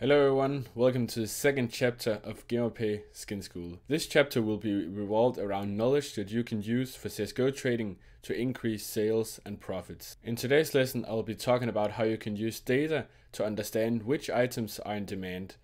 Hello everyone, welcome to the second chapter of GamerPay Skins School. This chapter will be revolved around knowledge that you can use for CSGO trading to increase sales and profits. In today's lesson, I'll be talking about how you can use data to understand which items are in demand.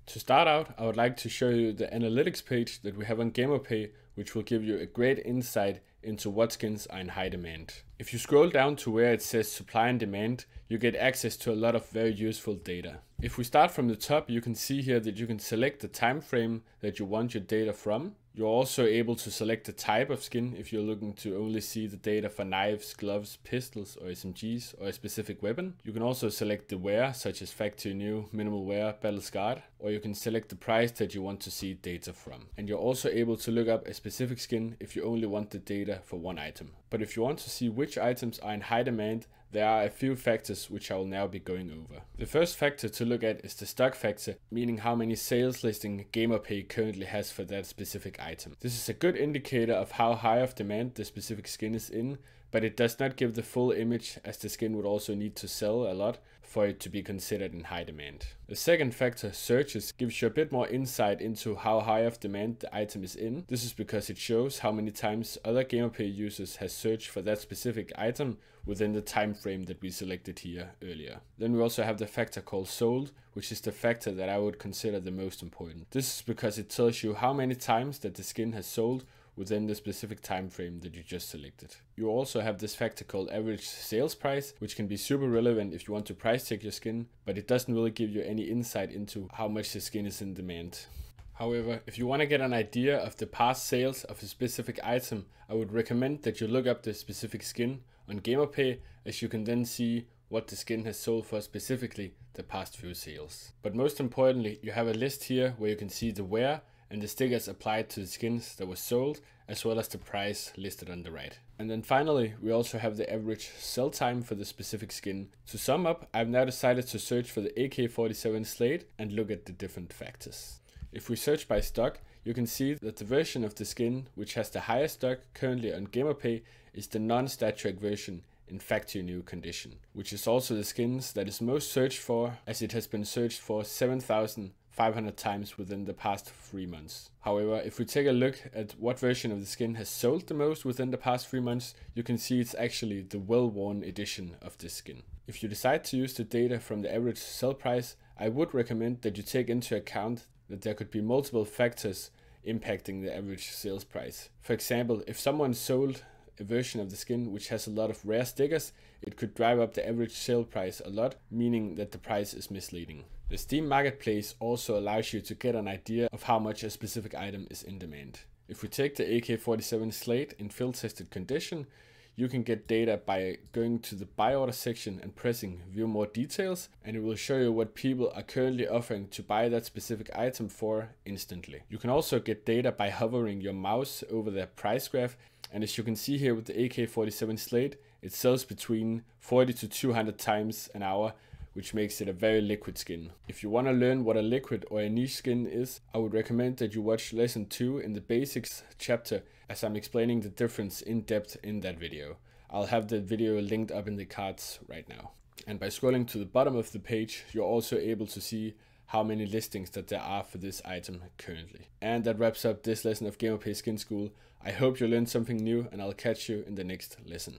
To start out, I would like to show you the analytics page that we have on GamerPay, which will give you a great insight into what skins are in high demand. If you scroll down to where it says supply and demand, you get access to a lot of very useful data. If we start from the top, you can see here that you can select the time frame that you want your data from. You're also able to select the type of skin if you're looking to only see the data for knives, gloves, pistols or SMGs or a specific weapon. You can also select the wear, such as factory new, minimal wear, battle scarred, or you can select the price that you want to see data from. And you're also able to look up a specific skin if you only want the data for one item. But if you want to see which items are in high demand, there are a few factors which I will now be going over. The first factor to look at is the stock factor, meaning how many sales listing GamerPay currently has for that specific item. This is a good indicator of how high of demand the specific skin is in, but it does not give the full image, as the skin would also need to sell a lot for it to be considered in high demand. The second factor, searches, gives you a bit more insight into how high of demand the item is in. This is because it shows how many times other GamerPay users has searched for that specific item within the time frame that we selected here earlier. Then we also have the factor called sold, which is the factor that I would consider the most important. This is because it tells you how many times that the skin has sold within the specific time frame that you just selected. You also have this factor called average sales price, which can be super relevant if you want to price check your skin, but it doesn't really give you any insight into how much the skin is in demand. However, if you want to get an idea of the past sales of a specific item, I would recommend that you look up the specific skin on GamerPay, as you can then see what the skin has sold for specifically the past few sales. But most importantly, you have a list here where you can see the wear and the stickers applied to the skins that were sold, as well as the price listed on the right. And then finally, we also have the average sell time for the specific skin. To sum up, I've now decided to search for the AK-47 Slate and look at the different factors. If we search by stock, you can see that the version of the skin which has the highest stock currently on GamerPay is the non-stat track version in factory new condition, which is also the skins that is most searched for, as it has been searched for 7,500 times within the past 3 months. However, if we take a look at what version of the skin has sold the most within the past 3 months, you can see it's actually the well-worn edition of this skin. If you decide to use the data from the average sell price, I would recommend that you take into account that there could be multiple factors impacting the average sales price. For example, if someone sold a version of the skin which has a lot of rare stickers, it could drive up the average sale price a lot, meaning that the price is misleading. The Steam Marketplace also allows you to get an idea of how much a specific item is in demand. If we take the AK-47 Slate in field tested condition, you can get data by going to the buy order section and pressing view more details, and it will show you what people are currently offering to buy that specific item for instantly. You can also get data by hovering your mouse over the price graph, and as you can see here with the AK-47 Slate, it sells between 40 to 200 times an hour, which makes it a very liquid skin. If you want to learn what a liquid or a niche skin is, I would recommend that you watch lesson 2 in the basics chapter, as I'm explaining the difference in depth in that video. I'll have the video linked up in the cards right now. And by scrolling to the bottom of the page, you're also able to see how many listings that there are for this item currently. And that wraps up this lesson of GamerPay Skins School. I hope you learned something new, and I'll catch you in the next lesson.